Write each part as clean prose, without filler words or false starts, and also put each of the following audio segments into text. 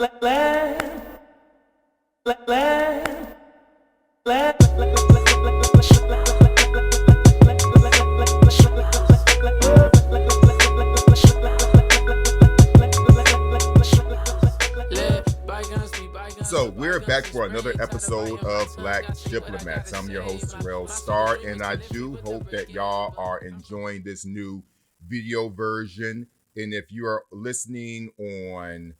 So we're back for another episode of Black Diplomats. I'm your host, Terrell Starr, and I do hope that y'all are enjoying this new video version. And if you are listening on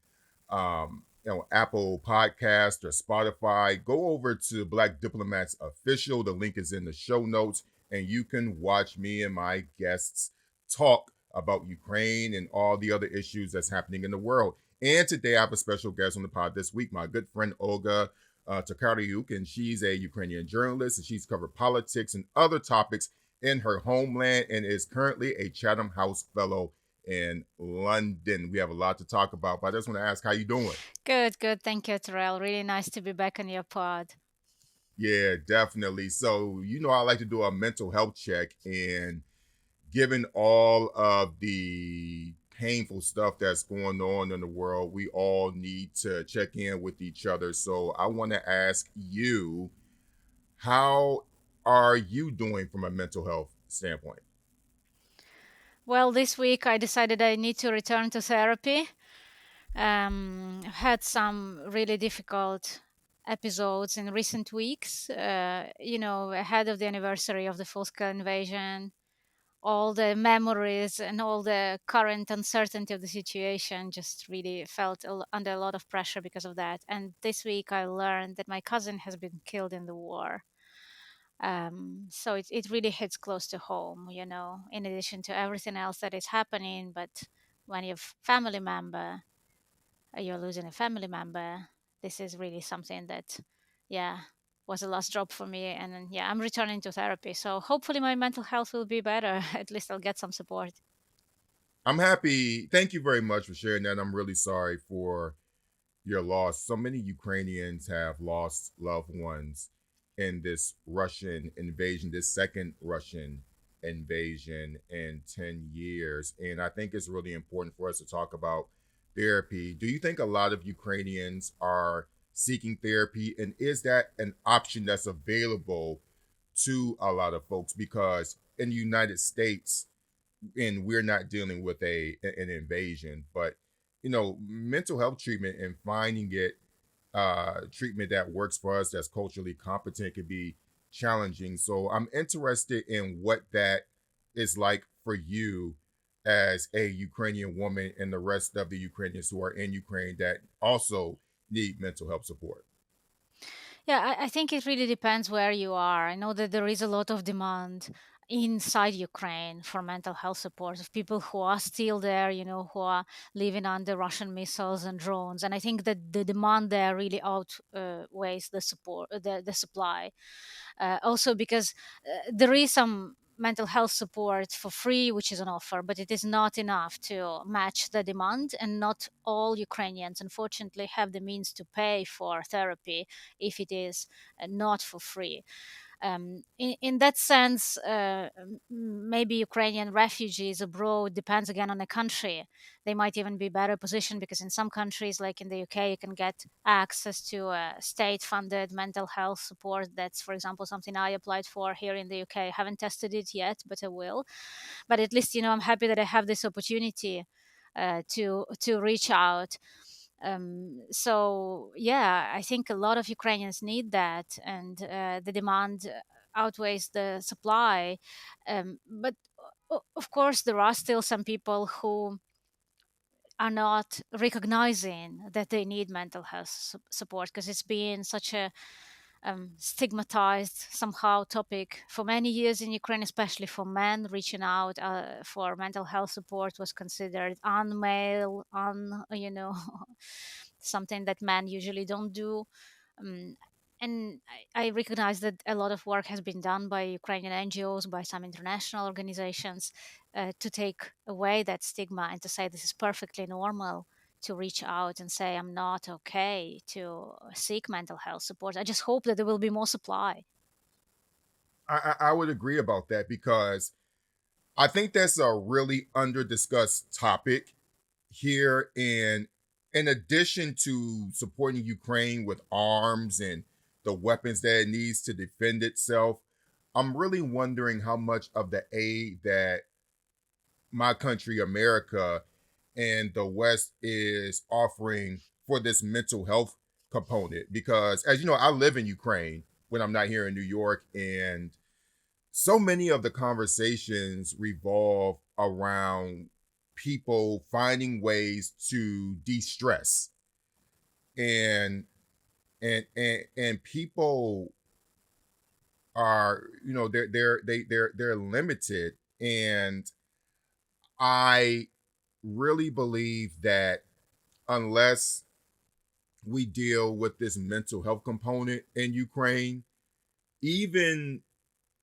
Apple Podcast or Spotify, go over to Black Diplomats Official. The link is in the show notes, and you can watch me and my guests talk about Ukraine and all the other issues that's happening in the world. And today I have a special guest on the pod this week, my good friend Olga Tokariuk, and she's a Ukrainian journalist, and she's covered politics and other topics in her homeland and is currently a Chatham House Fellow in London. We have a lot to talk about, but I just want to ask, how you doing? Good, good. Thank you, Terrell. Really nice to be back on your pod. Yeah, definitely. So, I like to do a mental health check, and given all of the painful stuff that's going on in the world, we all need to check in with each other. So I want to ask you, how are you doing from a mental health standpoint? Well, this week I decided I need to return to therapy. Had some really difficult episodes in recent weeks. Ahead of the anniversary of the full-scale invasion, all the memories and all the current uncertainty of the situation just really felt under a lot of pressure because of that. And this week I learned that my cousin has been killed in the war. So it really hits close to home, in addition to everything else that is happening. But when you've family member, you're losing a family member, this is really something that, yeah, was a last drop for me. And then, yeah, I'm returning to therapy. So hopefully my mental health will be better. At least I'll get some support. I'm happy. Thank you very much for sharing that. I'm really sorry for your loss. So many Ukrainians have lost loved ones in this Russian invasion, this second Russian invasion in 10 years. And I think it's really important for us to talk about therapy. Do you think a lot of Ukrainians are seeking therapy? And is that an option that's available to a lot of folks? Because in the United States, and we're not dealing with an invasion, but mental health treatment and finding it treatment that works for us, that's culturally competent, can be challenging. So I'm interested in what that is like for you as a Ukrainian woman and the rest of the Ukrainians who are in Ukraine that also need mental health support. Yeah, I think it really depends where you are. I know that there is a lot of demand inside Ukraine for mental health support of people who are still there, who are living under Russian missiles and drones. And I think that the demand there really outweighs the support, the supply. Also, because there is some mental health support for free, which is an offer, but it is not enough to match the demand. And not all Ukrainians, unfortunately, have the means to pay for therapy if it is not for free. In that sense, maybe Ukrainian refugees abroad depends again on the country. They might even be better positioned because in some countries, like in the UK, you can get access to state-funded mental health support. That's, for example, something I applied for here in the UK. I haven't tested it yet, but I will. But at least, I'm happy that I have this opportunity to reach out. So yeah, I think a lot of Ukrainians need that, and the demand outweighs the supply. But of course, there are still some people who are not recognizing that they need mental health support because it's been such a stigmatized somehow topic for many years in Ukraine, especially for men. Reaching out for mental health support was considered unmale, something that men usually don't do. Um, and I recognize that a lot of work has been done by Ukrainian NGOs, by some international organizations, to take away that stigma and to say this is perfectly normal to reach out and say I'm not okay to seek mental health support. I just hope that there will be more supply. I would agree about that because I think that's a really under discussed topic here in in addition to supporting Ukraine with arms and the weapons that it needs to defend itself, I'm really wondering how much of the aid that my country, America, and the West is offering for this mental health component. Because, as you know, I live in Ukraine when I'm not here in New York, and so many of the conversations revolve around people finding ways to de-stress, and and people are, you know, they're limited. And I really believe that unless we deal with this mental health component in Ukraine, even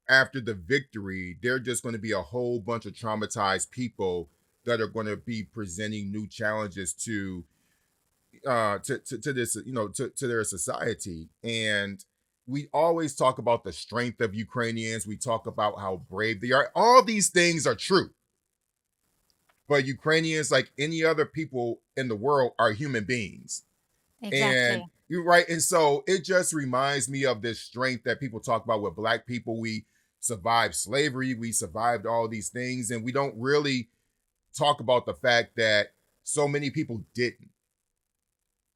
after the victory, there are just going to be a whole bunch of traumatized people that are going to be presenting new challenges to this, you know, to their society. And we always talk about the strength of Ukrainians. We talk about how brave they are. All these things are true. But Ukrainians, like any other people in the world, are human beings. And Exactly. you're right. And so it just reminds me of this strength that people talk about with Black people. We survived slavery, we survived all these things, and we don't really talk about the fact that so many people didn't.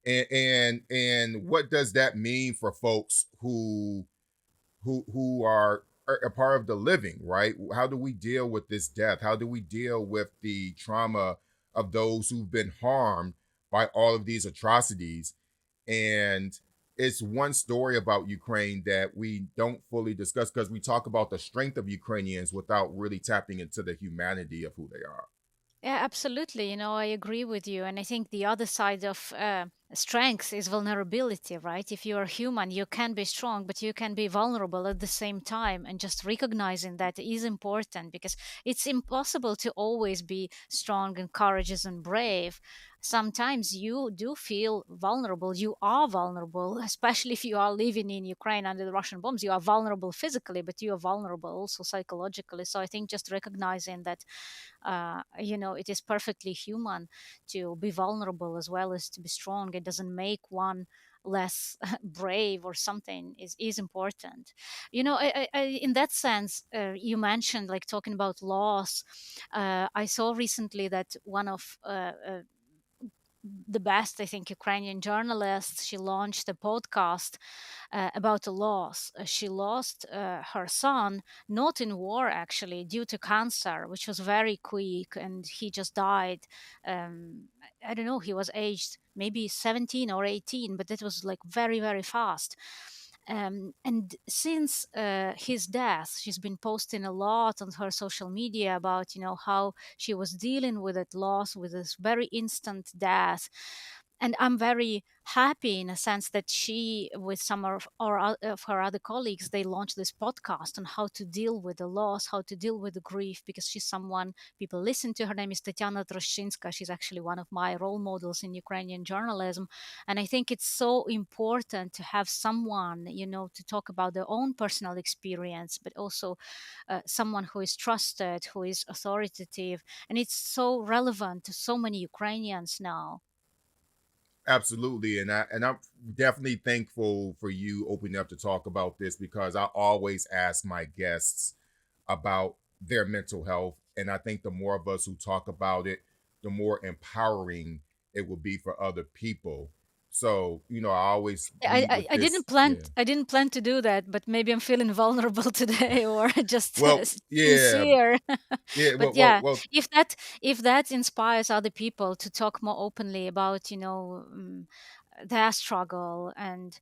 And what does that mean for folks who are a part of the living, right? How do we deal with this death? How do we deal with the trauma of those who've been harmed by all of these atrocities? And it's one story about Ukraine that we don't fully discuss because we talk about the strength of Ukrainians without really tapping into the humanity of who they are. Yeah, absolutely. I agree with you. And I think the other side of strength is vulnerability, right? If you are human, you can be strong, but you can be vulnerable at the same time. And just recognizing that is important because it's impossible to always be strong and courageous and brave. Sometimes you do feel vulnerable. You are vulnerable, especially if you are living in Ukraine under the Russian bombs. You are vulnerable physically, but you are vulnerable also psychologically. So I think just recognizing that it is perfectly human to be vulnerable as well as to be strong. It doesn't make one less brave or something is important. In that sense, you mentioned like talking about loss. I saw recently that one of the best, I think, Ukrainian journalists, she launched a podcast about a loss. She lost her son, not in war actually, due to cancer, which was very quick, and he just died. I don't know, he was aged maybe 17 or 18, but it was like very, very fast. And since his death, she's been posting a lot on her social media about, how she was dealing with that loss, with this very instant death. And I'm very happy in a sense that she, with some of her other colleagues, they launched this podcast on how to deal with the loss, how to deal with the grief, because she's someone people listen to. Her name is Tatiana Troshchinska. She's actually one of my role models in Ukrainian journalism. And I think it's so important to have someone, to talk about their own personal experience, but also someone who is trusted, who is authoritative. And it's so relevant to so many Ukrainians now. Absolutely, and I'm definitely thankful for you opening up to talk about this because I always ask my guests about their mental health, and I think the more of us who talk about it, the more empowering it will be for other people. So, you know, I always Yeah, lead with I this. didn't plan Yeah. I didn't plan to do that, but maybe I'm feeling vulnerable today or just Well, yeah, sincere. yeah. But Well, yeah, well. if that inspires other people to talk more openly about their struggle and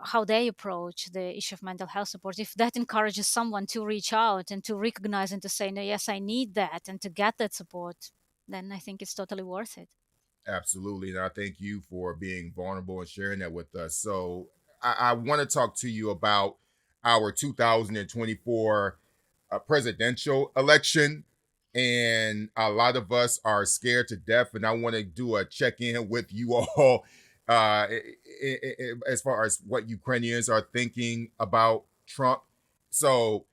how they approach the issue of mental health support, if that encourages someone to reach out and to recognize and to say, no, yes, I need that, and to get that support, then I think it's totally worth it. Absolutely. And I thank you for being vulnerable and sharing that with us. So I want to talk to you about our 2024 presidential election. And a lot of us are scared to death. And I want to do a check in with you all as far as what Ukrainians are thinking about Trump. So,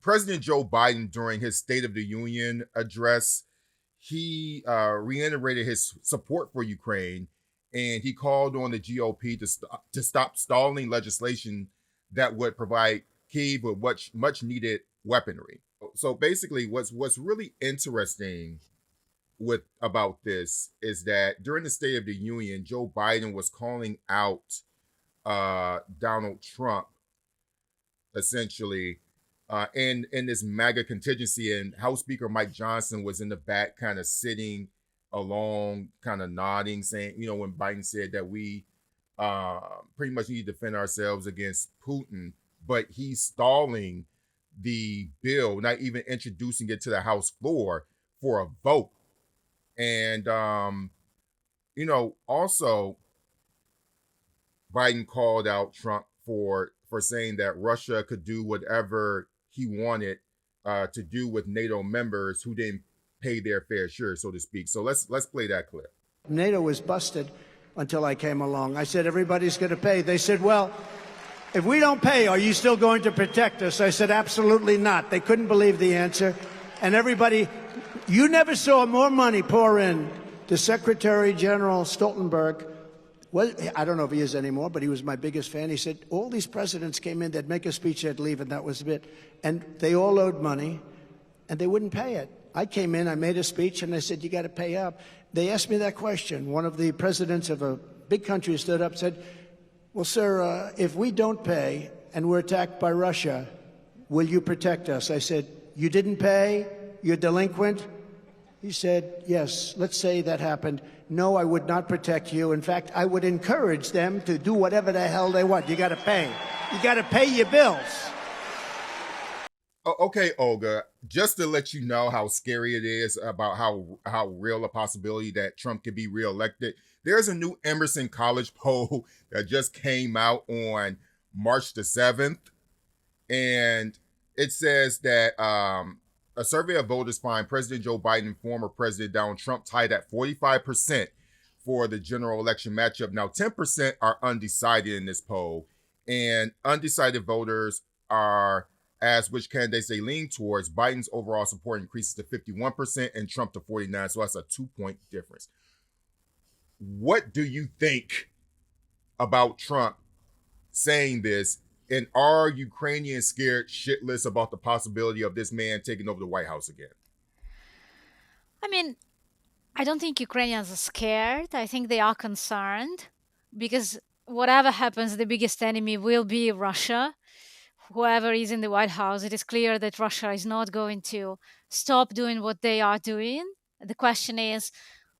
President Joe Biden, during his State of the Union address, he reiterated his support for Ukraine, and he called on the GOP to stop stalling legislation that would provide Kyiv with much needed weaponry. So basically, what's really interesting with about this is that during the State of the Union, Joe Biden was calling out Donald Trump essentially in this MAGA contingency, and House Speaker Mike Johnson was in the back, kind of sitting along, kind of nodding, saying, when Biden said that we pretty much need to defend ourselves against Putin, but he's stalling the bill, not even introducing it to the House floor for a vote. And also Biden called out Trump for saying that Russia could do whatever he wanted to do with NATO members who didn't pay their fair share, so to speak. So let's play that clip. NATO was busted until I came along. I said, everybody's going to pay. They said, well, if we don't pay, are you still going to protect us? I said, absolutely not. They couldn't believe the answer. And everybody, you never saw more money pour in to Secretary General Stoltenberg. Well, I don't know if he is anymore, but he was my biggest fan. He said, all these presidents came in, they'd make a speech, they'd leave, and that was it. And they all owed money, and they wouldn't pay it. I came in, I made a speech, and I said, you got to pay up. They asked me that question. One of the presidents of a big country stood up and said, well, sir, if we don't pay and we're attacked by Russia, will you protect us? I said, you didn't pay? You're delinquent? He said, yes, let's say that happened. No, I would not protect you. In fact, I would encourage them to do whatever the hell they want. You got to pay. You got to pay your bills. Okay, Olga, just to let you know how scary it is about how real a possibility that Trump could be reelected, there's a new Emerson College poll that just came out on March the 7th, and it says that a survey of voters find President Joe Biden and former President Donald Trump tied at 45% for the general election matchup. Now, 10% are undecided in this poll, and undecided voters are asked which candidates they lean towards. Biden's overall support increases to 51% and Trump to 49%, so that's a 2-point difference. What do you think about Trump saying this? And are Ukrainians scared shitless about the possibility of this man taking over the White House again? I mean, I don't think Ukrainians are scared. I think they are concerned because whatever happens, the biggest enemy will be Russia. Whoever is in the White House, it is clear that Russia is not going to stop doing what they are doing. The question is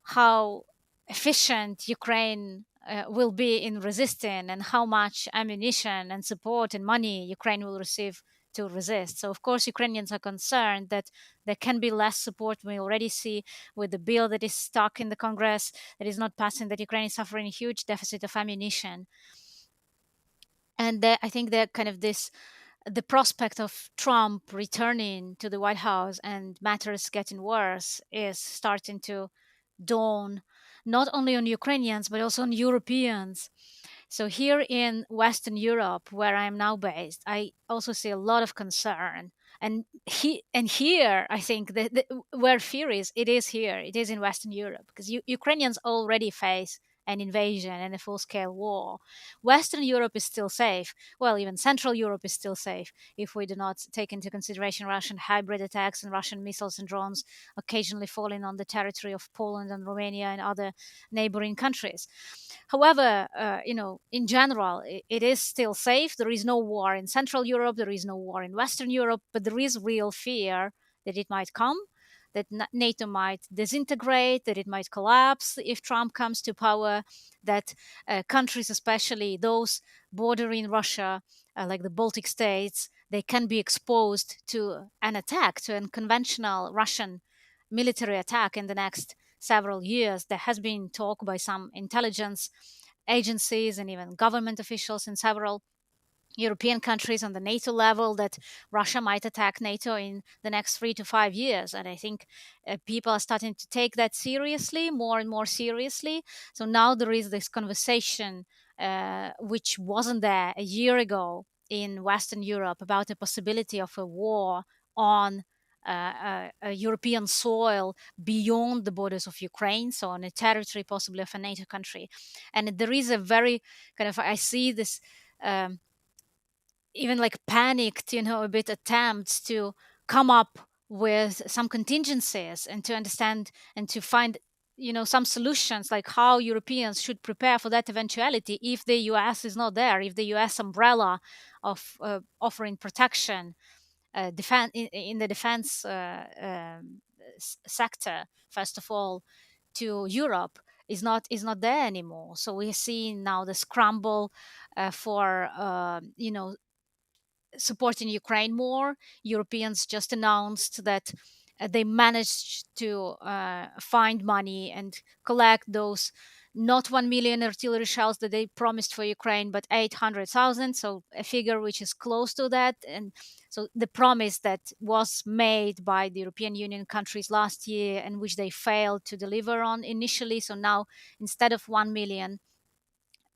how efficient Ukraine will be in resisting and how much ammunition and support and money Ukraine will receive to resist. So, of course, Ukrainians are concerned that there can be less support. We already see with the bill that is stuck in the Congress that is not passing that Ukraine is suffering a huge deficit of ammunition. And I think that kind of the prospect of Trump returning to the White House and matters getting worse is starting to dawn not only on Ukrainians but also on Europeans. So here in Western Europe, where I am now based, I also see a lot of concern. And here, I think that where fear is, it is here. It is in Western Europe because Ukrainians already face an invasion and a full-scale war. Western Europe is still safe. Well, even Central Europe is still safe if we do not take into consideration Russian hybrid attacks and Russian missiles and drones occasionally falling on the territory of Poland and Romania and other neighboring countries. However, in general, it is still safe. There is no war in Central Europe. There is no war in Western Europe, but there is real fear that it might come, that NATO might disintegrate, that it might collapse if Trump comes to power, that countries, especially those bordering Russia, like the Baltic states, they can be exposed to an attack, to a conventional Russian military attack in the next several years. There has been talk by some intelligence agencies and even government officials in several European countries on the NATO level that Russia might attack NATO in the next 3 to 5 years. And I think people are starting to take that seriously, more and more seriously. So now there is this conversation, which wasn't there a year ago in Western Europe, about the possibility of a war on European soil beyond the borders of Ukraine, so on a territory possibly of a NATO country. And there is a very kind of, I see this even like panicked, a bit attempts to come up with some contingencies and to understand and to find some solutions, like how Europeans should prepare for that eventuality if the US is not there, if the US umbrella of offering protection, defense in the defense sector, first of all, to Europe is not there anymore. So we're seeing now the scramble for supporting Ukraine more. Europeans just announced that they managed to find money and collect those not 1 million artillery shells that they promised for Ukraine, but 800,000. So a figure which is close to that. And so the promise that was made by the European Union countries last year and which they failed to deliver on initially. So now instead of 1 million,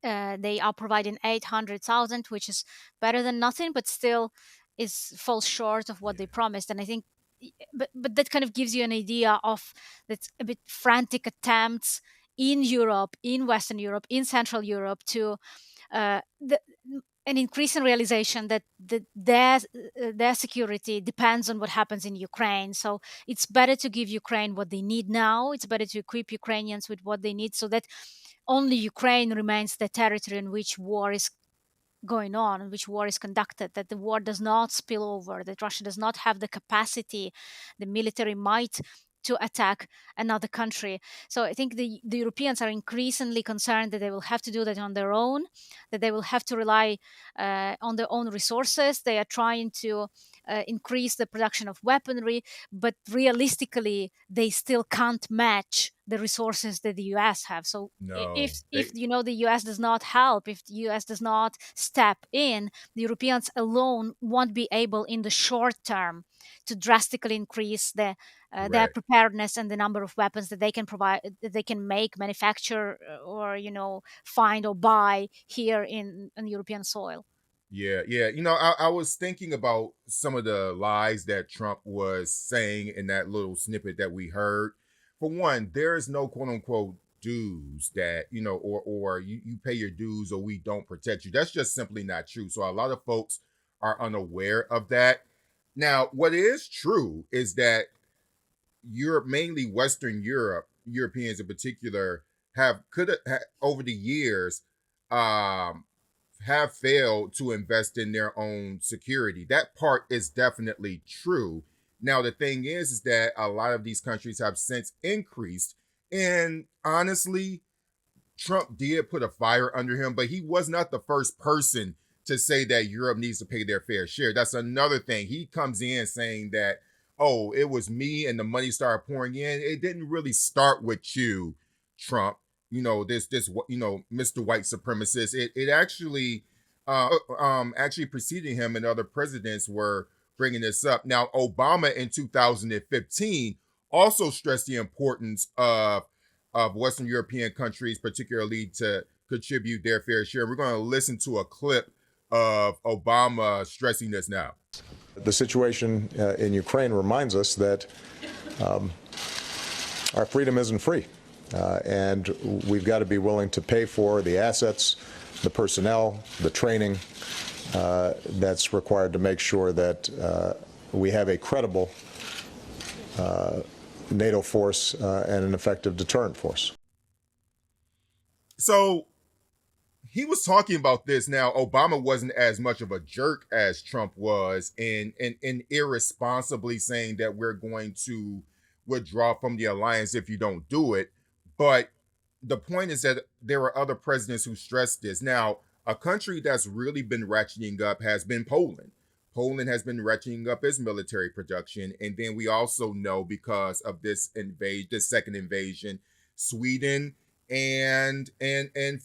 they are providing 800,000, which is better than nothing, but still is falls short of what they promised. And I think, but that kind of gives you an idea of that a bit frantic attempts in Europe, in Western Europe, in Central Europe to an increasing realization that their security depends on what happens in Ukraine. So it's better to give Ukraine what they need now. It's better to equip Ukrainians with what they need, so that only Ukraine remains the territory in which war is going on, in which war is conducted, that the war does not spill over, that Russia does not have the capacity, the military might to attack another country. So I think the Europeans are increasingly concerned that they will have to do that on their own, that they will have to rely on their own resources. They are trying to increase the production of weaponry, but realistically, they still can't match the resources that the US have. So No, if the US does not help, if the US does not step in, the Europeans alone won't be able in the short term to drastically increase their correct. preparedness and the number of weapons that they can provide, that they can make, manufacture, or find or buy here in European soil. Yeah, yeah. I was thinking about some of the lies that Trump was saying in that little snippet that we heard. For one, there is no quote unquote dues that, or you pay your dues or we don't protect you. That's just simply not true. So a lot of folks are unaware of that. Now, what is true is that Europe, mainly Western Europe, Europeans in particular, over the years um have failed to invest in their own security. That part is definitely true. Now, the thing is that a lot of these countries have since increased. And honestly, Trump did put a fire under him, but he was not the first person to say that Europe needs to pay their fair share. That's another thing. He comes in saying that, oh, it was me and the money started pouring in. It didn't really start with you, Trump. Mr. White supremacist. It actually preceding him, and other presidents were bringing this up. Now, Obama in 2015 also stressed the importance of Western European countries, particularly to contribute their fair share. We're going to listen to a clip of Obama stressing this now. The situation in Ukraine reminds us that our freedom isn't free, and we've got to be willing to pay for the assets, the personnel, the training that's required to make sure that we have a credible NATO force and an effective deterrent force. So he was talking about this. Now, Obama wasn't as much of a jerk as Trump was, and irresponsibly saying that we're going to withdraw from the alliance if you don't do it. But the point is that there are other presidents who stressed this. Now, a country that's really been ratcheting up has been Poland. Poland has been ratcheting up its military production, and then we also know, because of this second invasion, Sweden and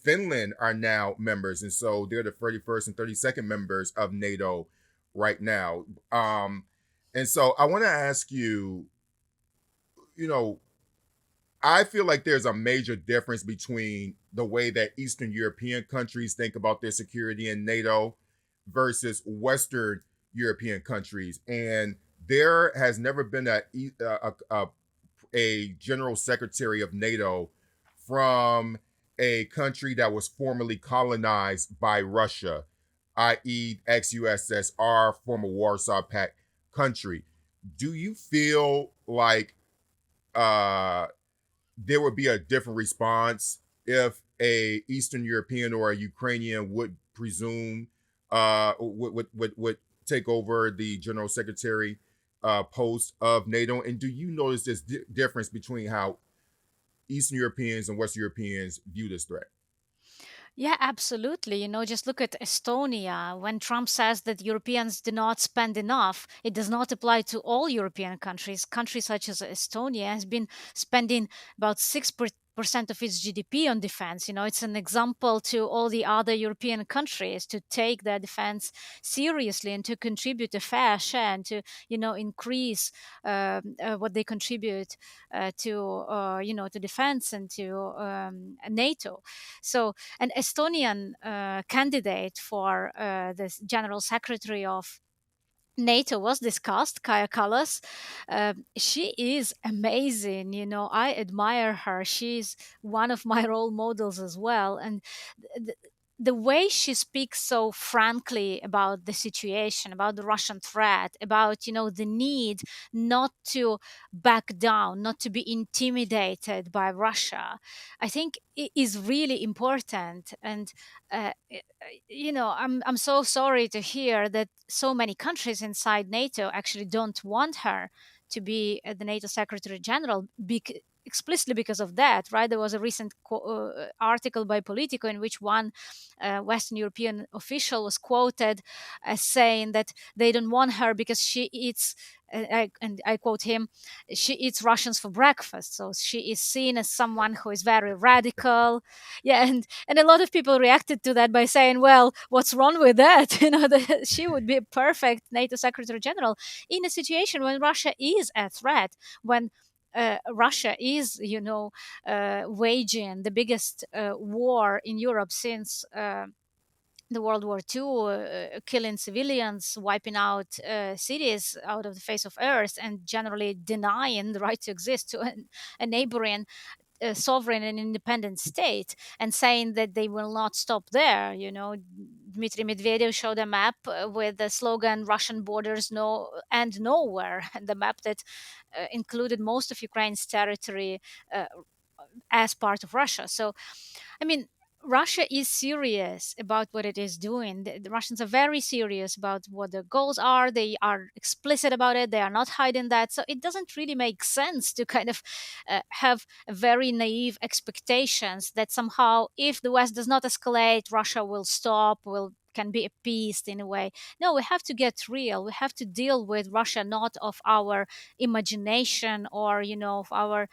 Finland are now members, and so they're the 31st and 32nd members of NATO right now. And so I want to ask you, I feel like there's a major difference between the way that Eastern European countries think about their security in NATO versus Western European countries. And there has never been a general secretary of NATO from a country that was formerly colonized by Russia, i.e., ex USSR, former Warsaw Pact country. Do you feel like uh, there would be a different response if a Eastern European or a Ukrainian would presume would take over the general secretary post of NATO? And do you notice this difference between how Eastern Europeans and Western Europeans view this threat? Yeah, absolutely. Just look at Estonia. When Trump says that Europeans do not spend enough, it does not apply to all European countries. Countries such as Estonia has been spending about 6% of its GDP on defense. It's an example to all the other European countries to take their defense seriously and to contribute a fair share and to, increase what they contribute to defense and to NATO. So an Estonian candidate for the General Secretary of NATO was discussed, Kaya Kallas. She is amazing. I admire her. She's one of my role models as well. And th- the way she speaks so frankly about the situation, about the Russian threat, about the need not to back down, not to be intimidated by Russia, I think it is really important. And I'm so sorry to hear that so many countries inside NATO actually don't want her to be the NATO Secretary General, explicitly because of that, right? There was a recent article by Politico in which one Western European official was quoted as saying that they don't want her because she eats. And I quote him, she eats Russians for breakfast. So she is seen as someone who is very radical. Yeah, and a lot of people reacted to that by saying, well, what's wrong with that? That she would be a perfect NATO Secretary General in a situation when Russia is a threat, when Russia is, waging the biggest war in Europe since the World War II, killing civilians, wiping out cities out of the face of Earth, and generally denying the right to exist to a neighboring sovereign and independent state, and saying that they will not stop there. Dmitry Medvedev showed a map with the slogan "Russian borders no and nowhere," and the map that included most of Ukraine's territory uh, as part of Russia. So, I mean, Russia is serious about what it is doing. The Russians are very serious about what their goals are. They are explicit about it. They are not hiding that. So it doesn't really make sense to kind of have very naive expectations that somehow, if the West does not escalate, Russia will stop, will can be appeased in a way. No, we have to get real. We have to deal with Russia, not of our imagination or of our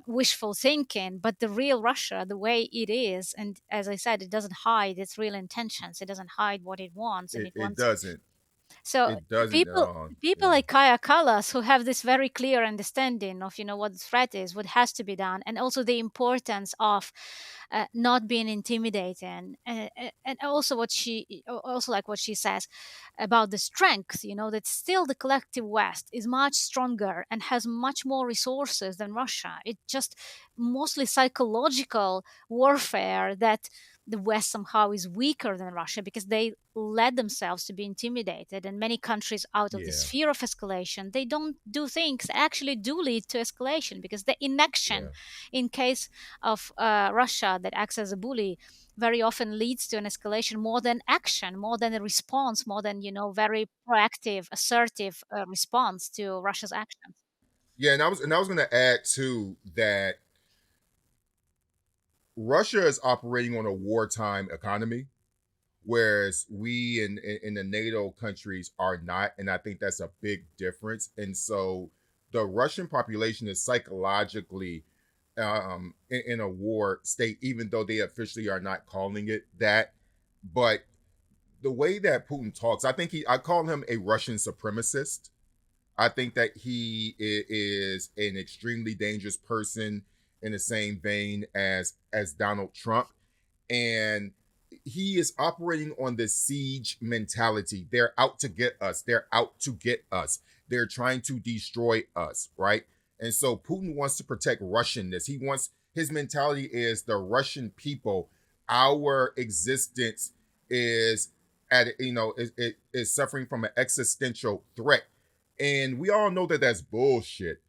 wishful thinking, but the real Russia, the way it is. And as I said, it doesn't hide its real intentions. It doesn't hide what it wants, and It, it it wants. doesn't. So It doesn't at people all. people Yeah. like Kaya Kallas who have this very clear understanding of what the threat is, what has to be done, and also the importance of not being intimidated, and also also like what she says about the strength, that still the collective West is much stronger and has much more resources than Russia. It's just mostly psychological warfare that the West somehow is weaker than Russia because they let themselves to be intimidated. And many countries, out of this Yeah. fear of escalation, they don't do things that actually do lead to escalation, because the inaction Yeah. in case of Russia that acts as a bully very often leads to an escalation more than action, more than a response, more than very proactive, assertive response to Russia's actions. Yeah, and I was going to add too that Russia is operating on a wartime economy, whereas we in the NATO countries are not, and I think that's a big difference. And so the Russian population is psychologically in a war state, even though they officially are not calling it that. But the way that Putin talks, I call him a Russian supremacist. I think that he is an extremely dangerous person in the same vein as Donald Trump. And he is operating on this siege mentality. They're out to get us. They're out to get us. They're trying to destroy us, right? And so Putin wants to protect Russianness. He wants his mentality is the Russian people. Our existence is is suffering from an existential threat, and we all know that that's bullshit.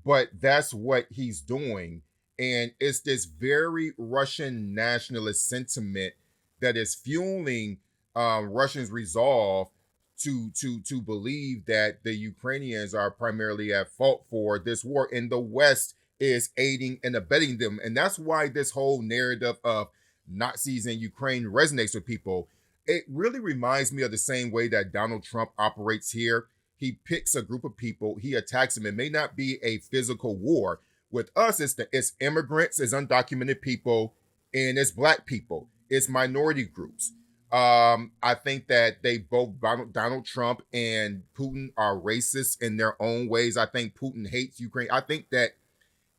But that's what he's doing, and it's this very Russian nationalist sentiment that is fueling Russians' resolve to believe that the Ukrainians are primarily at fault for this war, and the West is aiding and abetting them, and that's why this whole narrative of Nazis in Ukraine resonates with people. It really reminds me of the same way that Donald Trump operates here. He picks a group of people, he attacks them. It may not be a physical war. With us, it's immigrants, it's undocumented people, and it's black people, it's minority groups. I think that they both Donald Trump and Putin are racist in their own ways. I think Putin hates Ukraine. I think that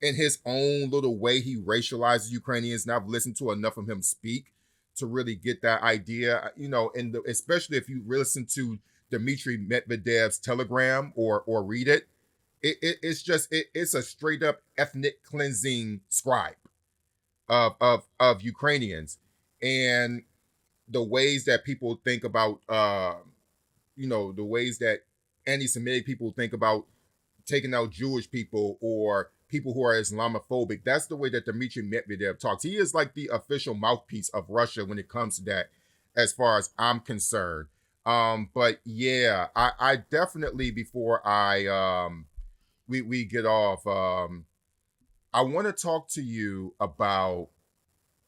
in his own little way, he racializes Ukrainians, and I've listened to enough of him speak to really get that idea. And especially if you listen to Dmitry Medvedev's telegram or read it, it's a straight up ethnic cleansing scribe of Ukrainians, and the ways that people think about the ways that anti-Semitic people think about taking out Jewish people or people who are Islamophobic. That's the way that Dmitry Medvedev talks. He is like the official mouthpiece of Russia when it comes to that, as far as I'm concerned. But yeah, I definitely, before we get off, I want to talk to you about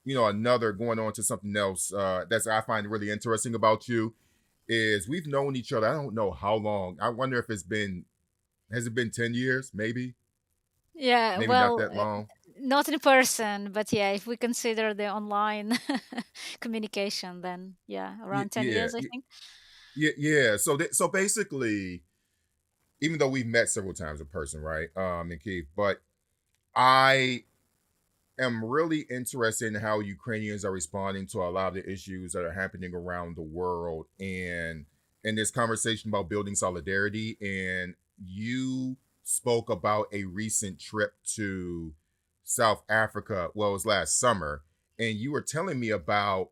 another, going on to something else that's I find really interesting about you, is we've known each other. I don't know how long. I wonder if has it been 10 years? Yeah, Maybe not well, that long. not in person, but yeah, if we consider the online communication, then yeah, Yeah, around 10 yeah, years, I think. yeah, yeah. So basically, even though we've met several times in person, right, in Kiev, but I am really interested in how Ukrainians are responding to a lot of the issues that are happening around the world, and in this conversation about building solidarity. And you spoke about a recent trip to South Africa. Well, it was last summer, and you were telling me about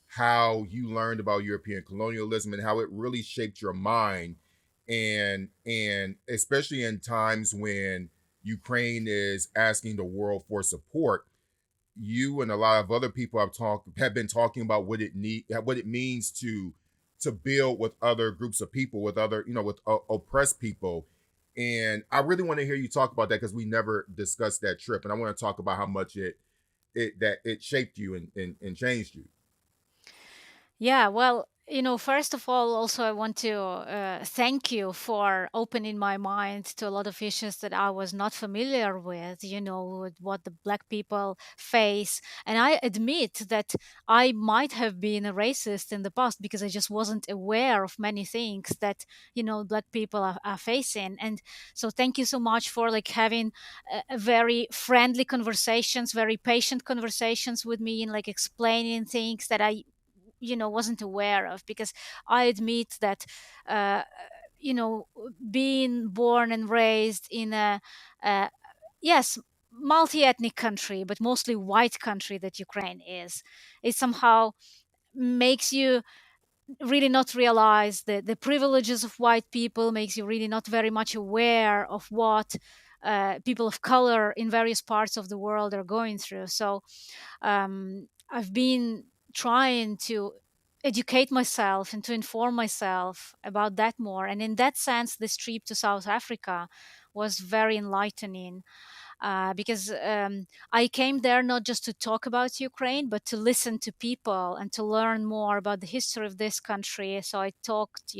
how you learned about European colonialism and how it really shaped your mind, and especially in times when Ukraine is asking the world for support. You and a lot of other people have been talking about what it means to build with other groups of people, with other with oppressed people. And I really want to hear you talk about that, because we never discussed that trip, and I want to talk about how much it shaped you and changed you. Yeah, well, first of all, also I want to thank you for opening my mind to a lot of issues that I was not familiar with, with what the Black people face. And I admit that I might have been a racist in the past because I just wasn't aware of many things that, Black people are facing. And so thank you so much for like having a very friendly conversations, very patient conversations with me, and like explaining things that I wasn't aware of, because I admit that uh, you know being born and raised in a yes, multi-ethnic country, but mostly white country that Ukraine is, it somehow makes you really not realize the privileges of white people, makes you really not very much aware of what people of color in various parts of the world are going through. So I've been trying to educate myself and to inform myself about that more. And in that sense, this trip to South Africa was very enlightening, because I came there not just to talk about Ukraine, but to listen to people and to learn more about the history of this country. So I talked,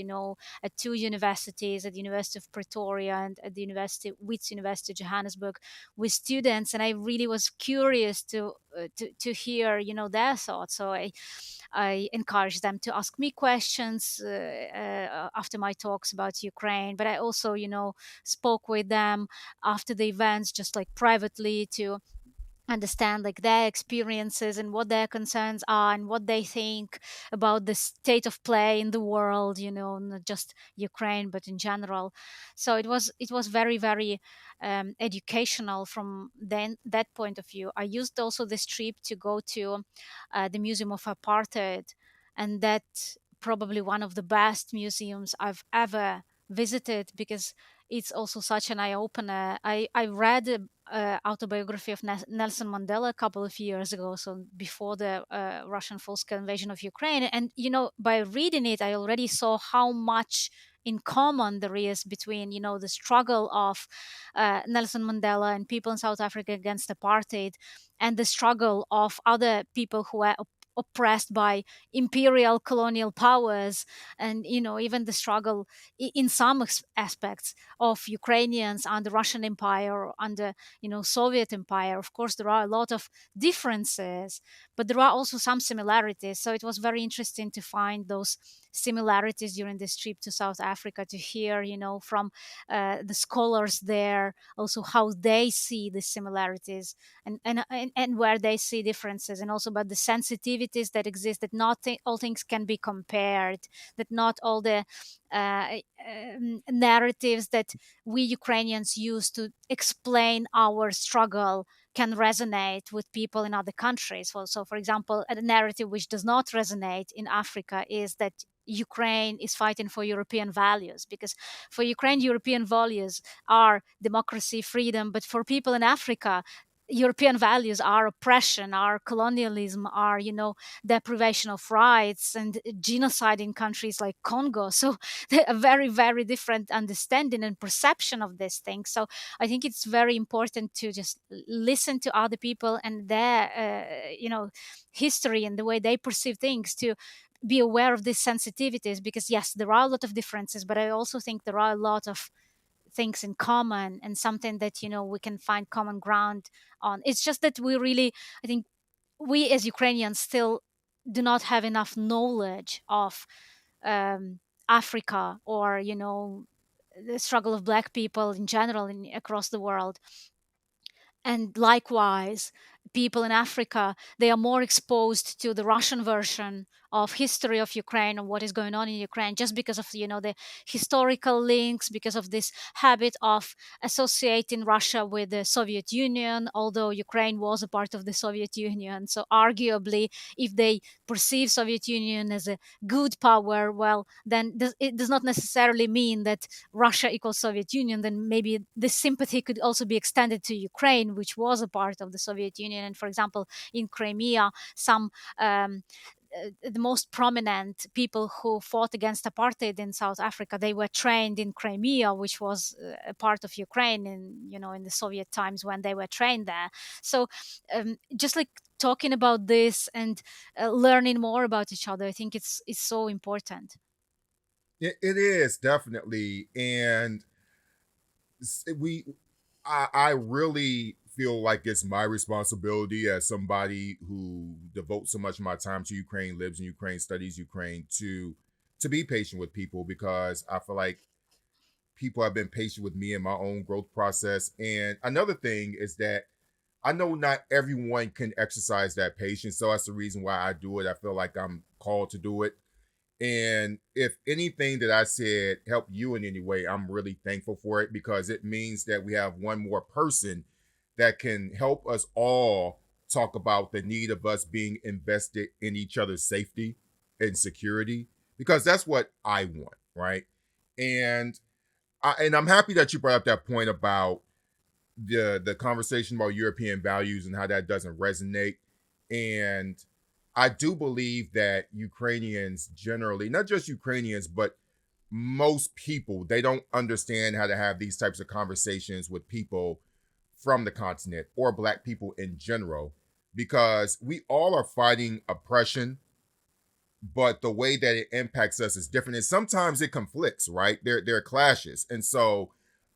at two universities, at the University of Pretoria and at the Wits University Johannesburg, with students, and I really was curious to hear, their thoughts. So I encouraged them to ask me questions after my talks about Ukraine, but I also, spoke with them after the events, just like privately, to understand like their experiences and what their concerns are and what they think about the state of play in the world, not just Ukraine but in general. So it was very very educational from then that point of view. I used also this trip to go to the Museum of Apartheid, and that probably one of the best museums I've ever visited, because it's also such an eye opener. I read autobiography of Nelson Mandela a couple of years ago, so before the Russian full-scale invasion of Ukraine. And by reading it, I already saw how much in common there is between the struggle of Nelson Mandela and people in South Africa against apartheid, and the struggle of other people who were oppressed by imperial colonial powers, and even the struggle in some aspects of Ukrainians under Russian Empire or under Soviet Empire. Of course, there are a lot of differences, but there are also some similarities. So it was very interesting to find those similarities during this trip to South Africa, to hear from the scholars there also how they see the similarities, and where they see differences, and also about the sensitivities that exist, that not all things can be compared, that not all the narratives that we Ukrainians use to explain our struggle can resonate with people in other countries. So, for example, a narrative which does not resonate in Africa is that Ukraine is fighting for European values, because for Ukraine, European values are democracy, freedom, but for people in Africa, European values are oppression, are colonialism, are deprivation of rights and genocide in countries like Congo. So a very very different understanding and perception of these things. So I think it's very important to just listen to other people and their history and the way they perceive things, to be aware of these sensitivities, because yes, there are a lot of differences, but I also think there are a lot of things in common, and something that we can find common ground on. It's just that we really, I think, we as Ukrainians still do not have enough knowledge of Africa, or the struggle of Black people in general across the world. And likewise, people in Africa, they are more exposed to the Russian version of history of Ukraine and what is going on in Ukraine, just because of the historical links, because of this habit of associating Russia with the Soviet Union, although Ukraine was a part of the Soviet Union. So arguably, if they perceive Soviet Union as a good power, well, then it does not necessarily mean that Russia equals Soviet Union. Then maybe this sympathy could also be extended to Ukraine, which was a part of the Soviet Union. And for example, in Crimea, some the most prominent people who fought against apartheid in South Africa, they were trained in Crimea, which was a part of Ukraine in the Soviet times when they were trained there. So just like talking about this and learning more about each other, I think it's so important. It is definitely, and we I really feel like it's my responsibility as somebody who devotes so much of my time to Ukraine, lives in Ukraine, studies Ukraine, to be patient with people, because I feel like people have been patient with me in my own growth process. And another thing is that I know not everyone can exercise that patience, so that's the reason why I do it. I feel like I'm called to do it. And if anything that I said helped you in any way, I'm really thankful for it, because it means that we have one more person that can help us all talk about the need of us being invested in each other's safety and security, because that's what I want, right? And I'm happy that you brought up that point about the conversation about European values and how that doesn't resonate. And I do believe that Ukrainians generally, not just Ukrainians, but most people, they don't understand how to have these types of conversations with people from the continent or Black people in general, because we all are fighting oppression, but the way that it impacts us is different. And sometimes it conflicts, right? There are clashes. And so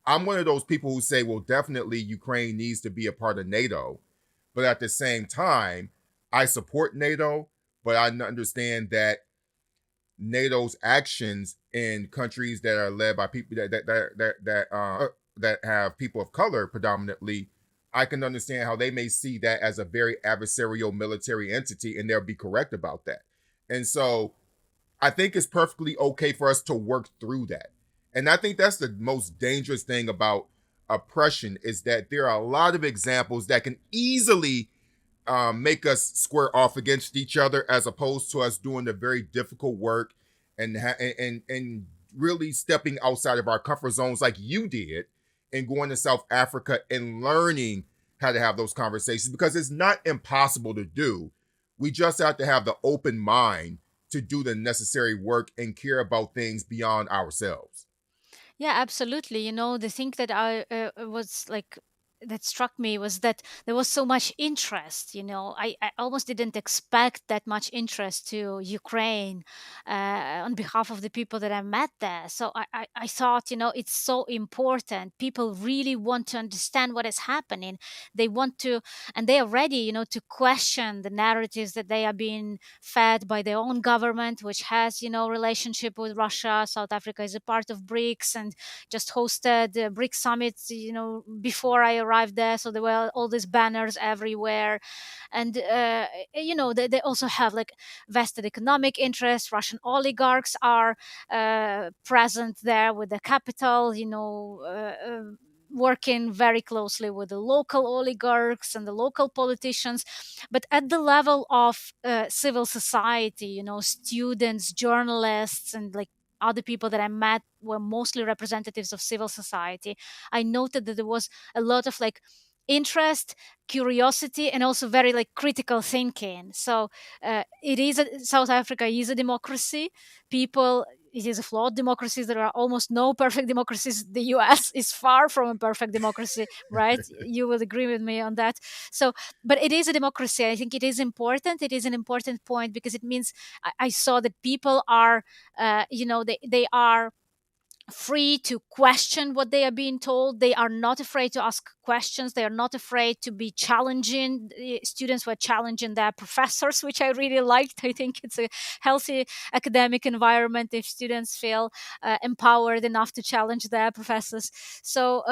I'm one of those people who say, well, definitely Ukraine needs to be a part of NATO. But at the same time, I support NATO, but I understand that NATO's actions in countries that are led by people that have people of color predominantly I can understand how they may see that as a very adversarial military entity, and they'll be correct about that. And so I think it's perfectly okay for us to work through that. And I think that's the most dangerous thing about oppression is that there are a lot of examples that can easily make us square off against each other, as opposed to us doing the very difficult work and really stepping outside of our comfort zones like you did and going to South Africa and learning how to have those conversations, because it's not impossible to do. We just have to have the open mind to do the necessary work and care about things beyond ourselves. Yeah, absolutely. The thing that I was like that struck me was that there was so much interest. I almost didn't expect that much interest to Ukraine on behalf of the people that I met there. So I thought, it's so important. People really want to understand what is happening. They want to, and they are ready, to question the narratives that they are being fed by their own government, which has, relationship with Russia. South Africa is a part of BRICS and just hosted the BRICS summits, before I arrived there. So there were all these banners everywhere. And, they also have like vested economic interests. Russian oligarchs are present there with the capital, working very closely with the local oligarchs and the local politicians. But at the level of civil society, students, journalists, and like other people that I met were mostly representatives of civil society. I noted that there was a lot of like interest, curiosity, and also very like critical thinking. So South Africa is a democracy. People, it is a flawed democracy. There are almost no perfect democracies. The US is far from a perfect democracy, right? You will agree with me on that. So, but it is a democracy. I think it is important. It is an important point because it means I saw that people are, they are free to question what they are being told. They are not afraid to ask questions. They are not afraid to be challenging. The students were challenging their professors, which I really liked. I think it's a healthy academic environment if students feel empowered enough to challenge their professors. So,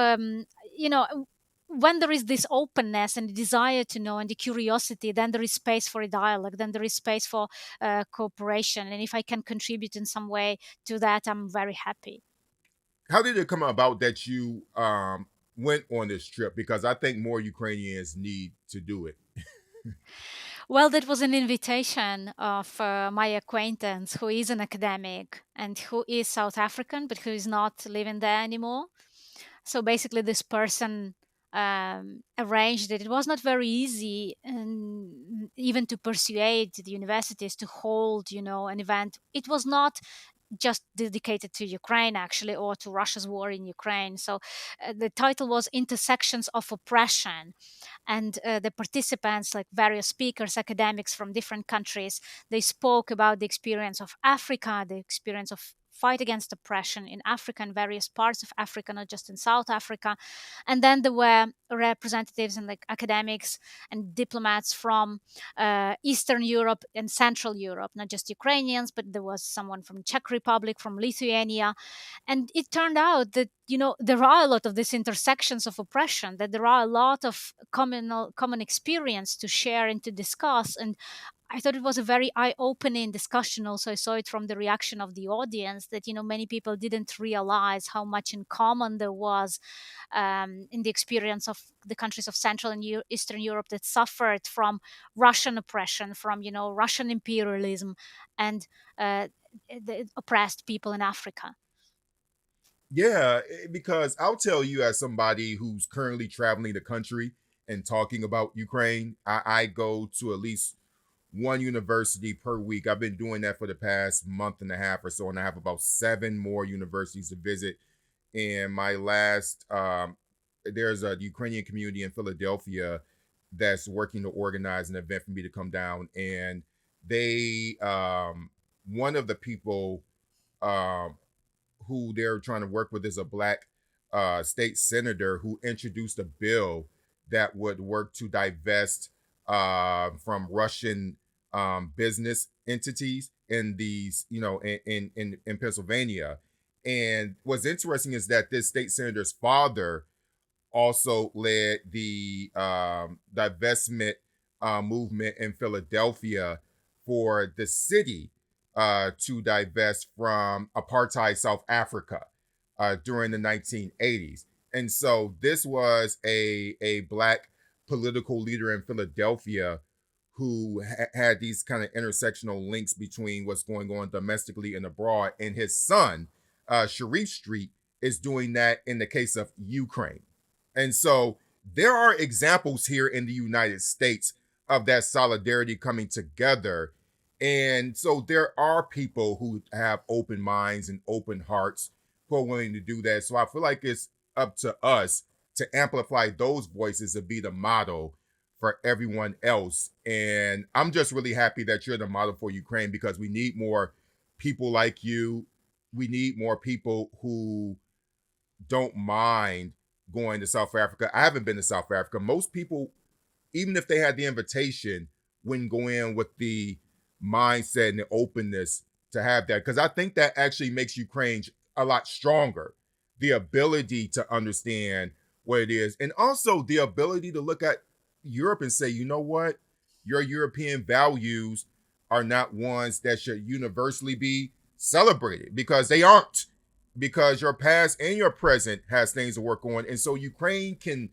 when there is this openness and the desire to know and the curiosity, then there is space for a dialogue, then there is space for cooperation. And if I can contribute in some way to that, I'm very happy. How did it come about that you went on this trip? Because I think more Ukrainians need to do it. Well, that was an invitation of my acquaintance who is an academic and who is South African, but who is not living there anymore. So basically, this person arranged it. It was not very easy, and even to persuade the universities to hold, an event. It was not just dedicated to Ukraine, actually, or to Russia's war in Ukraine. So the title was Intersections of Oppression. And the participants, like various speakers, academics from different countries, they spoke about the experience of Africa, the experience of fight against oppression in Africa and various parts of Africa, not just in South Africa. And then there were representatives and like academics and diplomats from Eastern Europe and Central Europe, not just Ukrainians, but there was someone from Czech Republic, from Lithuania. And it turned out that, there are a lot of these intersections of oppression, that there are a lot of common experience to share and to discuss. And I thought it was a very eye-opening discussion. Also, I saw it from the reaction of the audience that, many people didn't realize how much in common there was in the experience of the countries of Central and Eastern Europe that suffered from Russian oppression, from, Russian imperialism, and the oppressed people in Africa. Yeah, because I'll tell you, as somebody who's currently traveling the country and talking about Ukraine, I go to at least one university per week. I've been doing that for the past month and a half or so, and I have about seven more universities to visit. And my last, there's a Ukrainian community in Philadelphia that's working to organize an event for me to come down. And they, one of the people um, who they're trying to work with is a black state senator who introduced a bill that would work to divest from Russian business entities in these, in Pennsylvania. And what's interesting is that this state senator's father also led the divestment movement in Philadelphia for the city to divest from apartheid South Africa during the 1980s. And so this was a black political leader in Philadelphia who had these kind of intersectional links between what's going on domestically and abroad. And his son, Sharif Street, is doing that in the case of Ukraine. And so there are examples here in the United States of that solidarity coming together. And so there are people who have open minds and open hearts who are willing to do that. So I feel like it's up to us to amplify those voices and be the model for everyone else. And I'm just really happy that you're the model for Ukraine because we need more people like you. We need more people who don't mind going to South Africa. I haven't been to South Africa. Most people, even if they had the invitation, wouldn't go in with the mindset and the openness to have that. Because I think that actually makes Ukraine a lot stronger. The ability to understand what it is. And also the ability to look at Europe and say, you know what? Your European values are not ones that should universally be celebrated because they aren't. Because your past and your present has things to work on. And so Ukraine can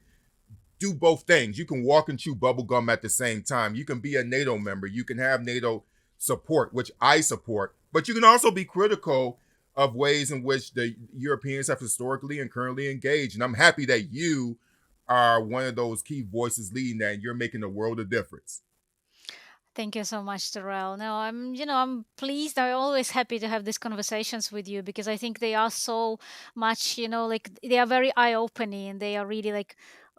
do both things. You can walk and chew bubblegum at the same time. You can be a NATO member. You can have NATO support, which I support. But you can also be critical of ways in which the Europeans have historically and currently engaged. And I'm happy that you are one of those key voices leading that, and you're making a world of difference. Thank you so much, Terrell. No, I'm pleased. I'm always happy to have these conversations with you because I think they are so much, like they are very eye-opening. They are really like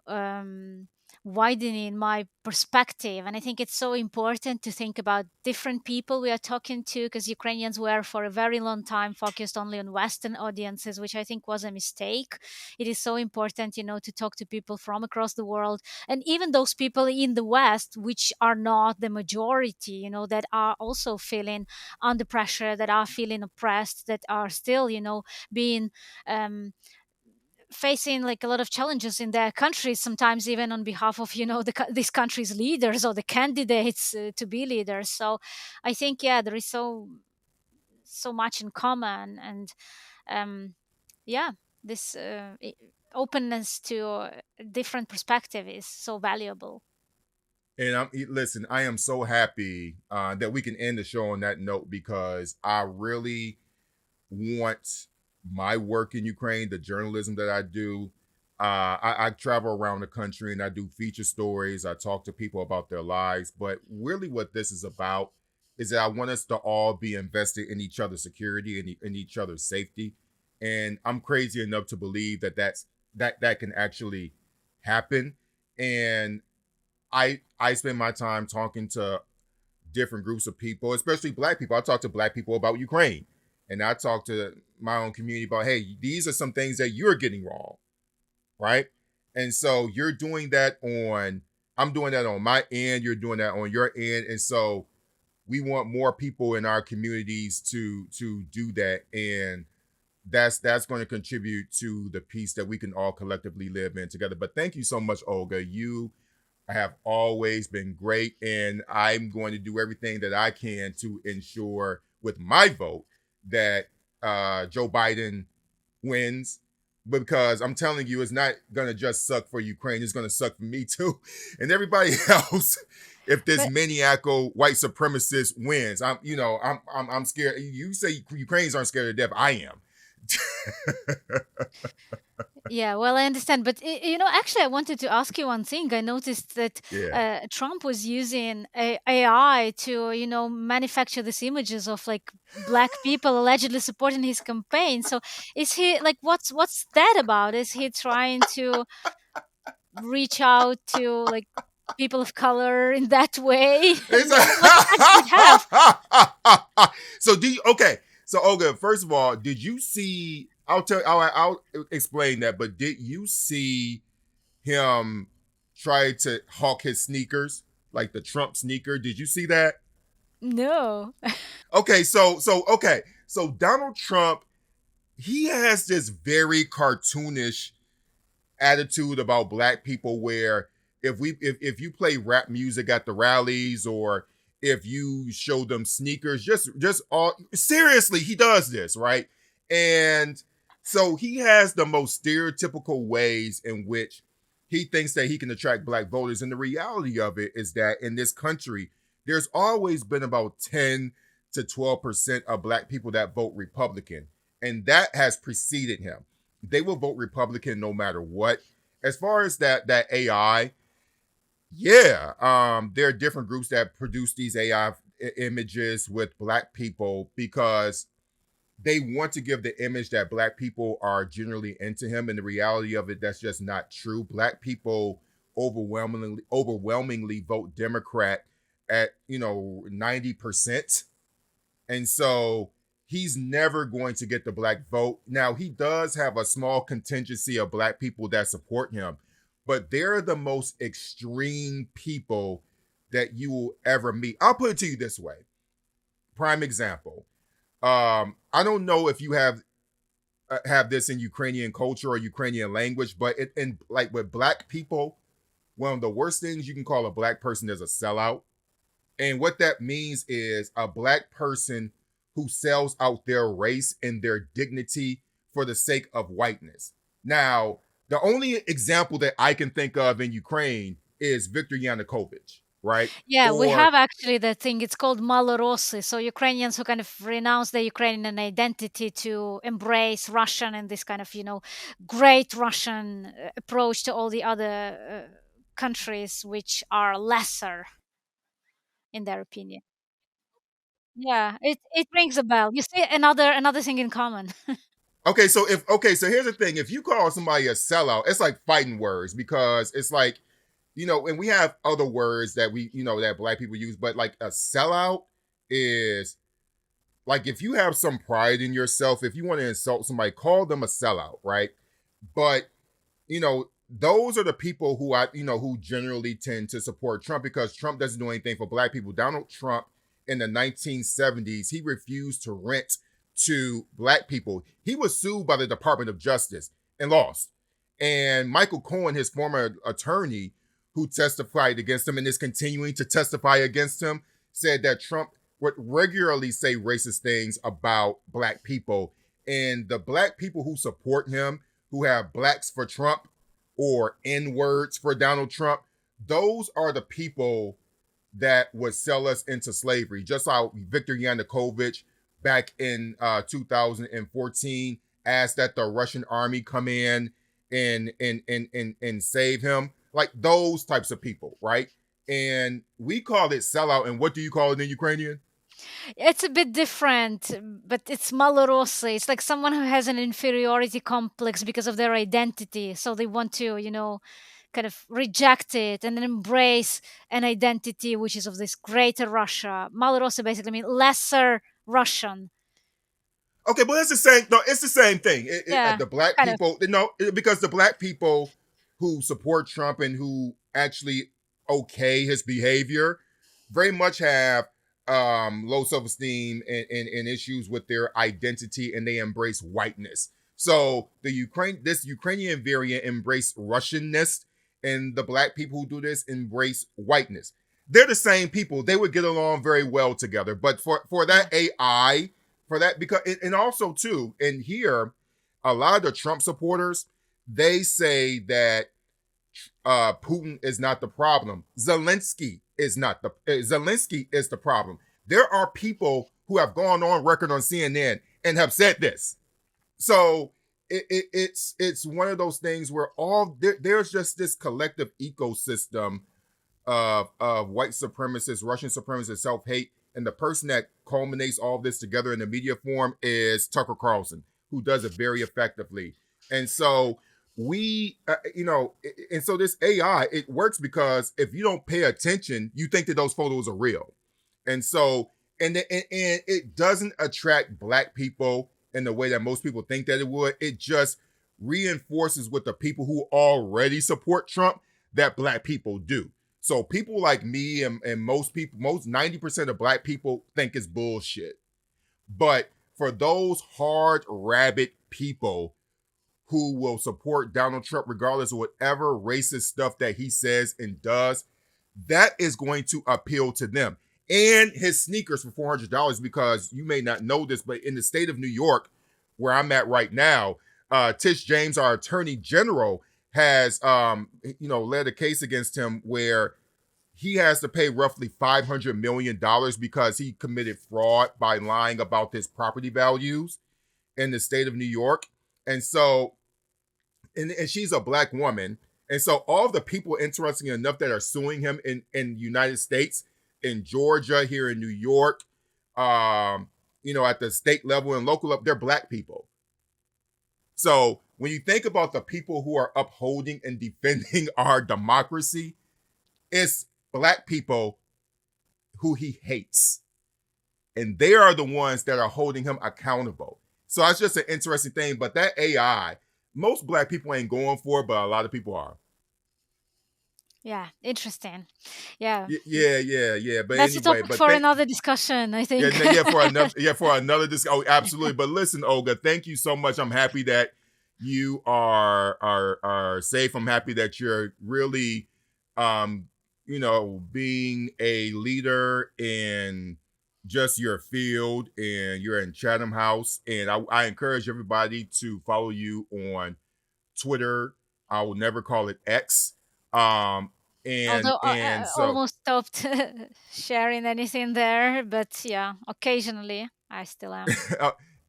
um, widening my perspective. And I think it's so important to think about different people we are talking to because Ukrainians were for a very long time focused only on Western audiences, which I think was a mistake. It is so important, to talk to people from across the world and even those people in the West which are not the majority, that are also feeling under pressure, that are feeling oppressed, that are still, being um, facing like a lot of challenges in their countries, sometimes even on behalf of this country's leaders or the candidates to be leaders. So I think, yeah, there is so much in common. And um yeah, this openness to different perspective is so valuable. And listen, I am so happy that we can end the show on that note because I really want my work in Ukraine, the journalism that I do. I travel around the country and I do feature stories. I talk to people about their lives. But really, what this is about is that I want us to all be invested in each other's security and in each other's safety. And I'm crazy enough to believe that that can actually happen. And I spend my time talking to different groups of people, especially black people. I talk to black people about Ukraine. And I talk to my own community about, hey, these are some things that you're getting wrong, right? And so you're doing that I'm doing that on my end, you're doing that on your end. And so we want more people in our communities to do that. And that's going to contribute to the peace that we can all collectively live in together. But thank you so much, Olga. You have always been great, and I'm going to do everything that I can to ensure with my vote that Joe Biden wins. Because I'm telling you, it's not gonna just suck for Ukraine; it's gonna suck for me too, and everybody else. If this But maniacal white supremacist wins, I'm scared. You say Ukrainians aren't scared to death. I am. yeah, well, I understand. But actually, I wanted to ask you one thing. I noticed that Yeah. Trump was using AI to, manufacture these images of like black people allegedly supporting his campaign. So, is he like, what's that about? Is he trying to reach out to like people of color in that way? It's What effect did it have? so do you, okay. So Olga, first of all, did you see? I'll explain that. But did you see him try to hawk his sneakers like the Trump sneaker? Did you see that? No. Okay, so Donald Trump, he has this very cartoonish attitude about black people where if you play rap music at the rallies, or if you show them sneakers, just all seriously, he does this, right? And so he has the most stereotypical ways in which he thinks that he can attract black voters. And the reality of it is that in this country, there's always been about 10 to 12% of black people that vote Republican. And that has preceded him. They will vote Republican no matter what. As far as that AI, yeah, there are different groups that produce these AI images with black people because they want to give the image that black people are generally into him, and the reality of it, that's just not true. Black people overwhelmingly vote Democrat at 90%, and so he's never going to get the black vote. Now, he does have a small contingency of black people that support him, but they're the most extreme people that you will ever meet. I'll put it to you this way. Prime example. I don't know if you have this in Ukrainian culture or Ukrainian language, but in like with black people, one of the worst things you can call a black person is a sellout. And what that means is a black person who sells out their race and their dignity for the sake of whiteness. Now, the only example that I can think of in Ukraine is Viktor Yanukovych, right? Yeah, we Or have actually the thing. It's called Malorossi. So Ukrainians who kind of renounce their Ukrainian identity to embrace Russian and this kind of, great Russian approach to all the other countries which are lesser in their opinion. Yeah, it rings a bell. You see another thing in common. so here's the thing. If you call somebody a sellout, it's like fighting words because it's like, and we have other words that that black people use, but like a sellout is like if you have some pride in yourself, if you want to insult somebody, call them a sellout, right? But those are the people who generally tend to support Trump because Trump doesn't do anything for black people. Donald Trump in the 1970s, he refused to rent to black people. He was sued by the Department of Justice and lost. And Michael Cohen, his former attorney who testified against him and is continuing to testify against him, said that Trump would regularly say racist things about black people. And the black people who support him, who have blacks for Trump or N words for Donald Trump, those are the people that would sell us into slavery. Just like Viktor Yanukovych back in 2014 asked that the Russian army come in and save him. Like those types of people, right? And we call it sellout. And what do you call it in Ukrainian? It's a bit different, but it's malorossi. It's like someone who has an inferiority complex because of their identity. So they want to, kind of reject it and then embrace an identity which is of this greater Russia. Malorossi basically means lesser Russian. Okay, but it's the same. No, it's the same thing. Yeah, The black kind of. people, because the black people who support Trump and who actually okay his behavior, very much have low self-esteem and issues with their identity, and they embrace whiteness. So this Ukrainian variant embrace Russianness, and the black people who do this embrace whiteness. They're the same people. They would get along very well together. But for that AI, for that, because and also too, and here, a lot of the Trump supporters, they say that Putin is not the problem. Zelensky is the problem. There are people who have gone on record on CNN and have said this. So it's one of those things where there's just this collective ecosystem of white supremacists, Russian supremacists, self-hate, and the person that culminates all this together in the media form is Tucker Carlson, who does it very effectively. And so and so this AI, it works because if you don't pay attention, you think that those photos are real. And so, and it doesn't attract black people in the way that most people think that it would. It just reinforces with the people who already support Trump that black people do. So people like me and most 90% of black people think it's bullshit. But for those hard, rabid people who will support Donald Trump regardless of whatever racist stuff that he says and does, that is going to appeal to them. And his sneakers for $400, because you may not know this, but in the state of New York, where I'm at right now, Tish James, our attorney general, has led a case against him where he has to pay roughly $500 million because he committed fraud by lying about his property values in the state of New York. And so, and she's a black woman. And so all of the people, interesting enough, that are suing him in the United States, in Georgia, here in New York, at the state level and local level, they're black people. So when you think about the people who are upholding and defending our democracy, it's black people who he hates. And they are the ones that are holding him accountable. So that's just an interesting thing. But that AI, most black people ain't going for it, but a lot of people are. Yeah, interesting. Yeah. Yeah. But That's anyway, a topic for another discussion, I think. For another discussion. Oh, absolutely. But listen, Olga, thank you so much. I'm happy that you are safe. I'm happy that you're really being a leader in just your field, and you're in Chatham House. And I encourage everybody to follow you on Twitter. I will never call it X. Although I almost stopped sharing anything there, but yeah, occasionally I still am.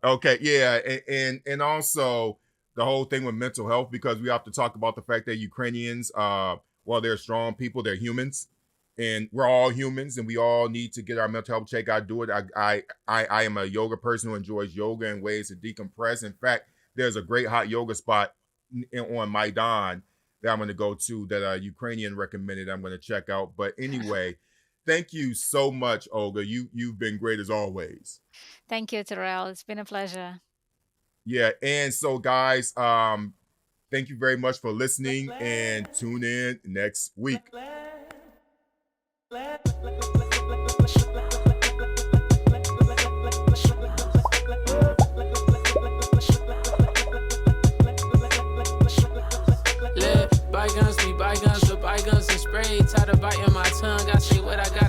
Okay, yeah, and also the whole thing with mental health, because we have to talk about the fact that Ukrainians, while they're strong people, they're humans, and we're all humans, and we all need to get our mental health check. I do it. I am a yoga person who enjoys yoga and ways to decompress. In fact, there's a great hot yoga spot on Maidan that I'm going to go to, that a Ukrainian recommended. I'm going to check out. But anyway, thank you so much, Olga. You've been great as always. Thank you, Terrell. It's been a pleasure. Yeah, and so guys, thank you very much for listening, and tune in next week. Bygones be bygones, but bygones and spray. Tired of biting my tongue, I say what I got.